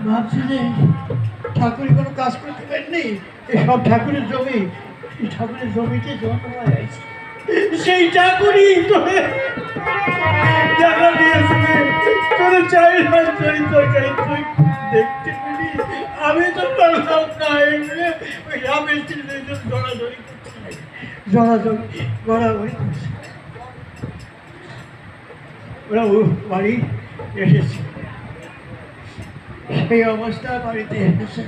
ভাবছি যে ঠাকুরের কোনো কাজ করতে পারেননি, এসব ঠাকুরের জমি, এই ঠাকুরের জমিতে জন্ম হয়েছে, সেই ঠাকুরই তোরে দেখা দিয়েছে তোরে চাই তরকারি তুই দেখতে পেলি। আমি তো পারলাম না, ওই রামের জড়াজড়ি করছি, গড়াগড়ি করছে। ওরা বাড়ি এসেছে, সেই অবস্থা বাড়িতে এসেছে,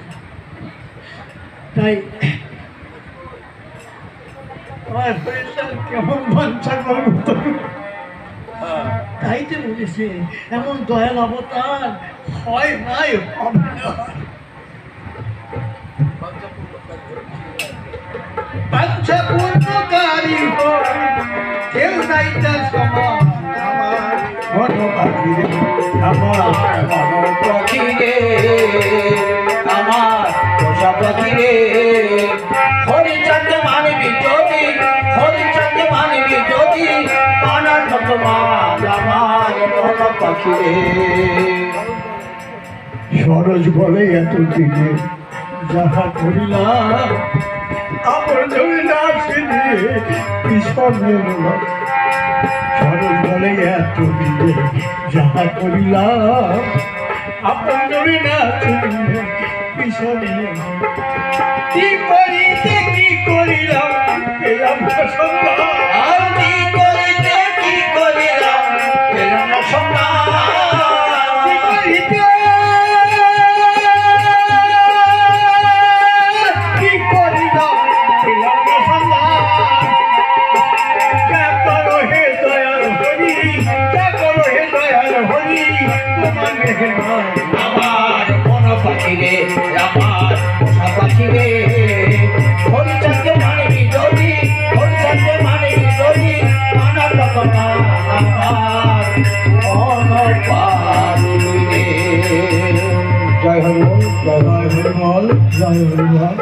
তাই আমার শরীরটা কেমন বাঞ্ছা করবো, তাই তো বলেছে এমন দয়াল অবতার হয় নাই, হবে না। বাঞ্ছা পূর্ণকারী কেউ নাই তার সমান, আমার মনোবাদী আমার মনোপাখি রে, আমার পোষা পাখি রে, হরিচাঁদ মানবী যদি, হরিচাঁদ মানবী যদি, আমার ভগবান আমার মনোপাখি রে। সরোজ বলে এতদিনে যাহা করিলাম, আমার জমি না ছেড়ে ঈশ্বর নিলাম। সরোজ বলে এতদিনে যাহা করিলাম, আমার জমি না ছেড়ে ঈশ্বর নিলাম। কি করিতে কি করিলাম পেলাম না সন্ধান, আর কি করিতে কি করিলাম পেলাম না সন্ধান, কি করিতে কি করিলাম পেলাম না সন্ধান। কে করো হে দয়াল হরি, কে করো হে দয়াল হরি, তোমার মেহেরবান আমার মনোপাখি রে, আমার পোষা পাখি রে, হরিচাঁদ মানবী যদি, হরিচাঁদ মানবী যদি, আমার ভগবান আমার মনোপাখি রে। জয় হরিবল, জয় হরিবল, জয় হরিবল।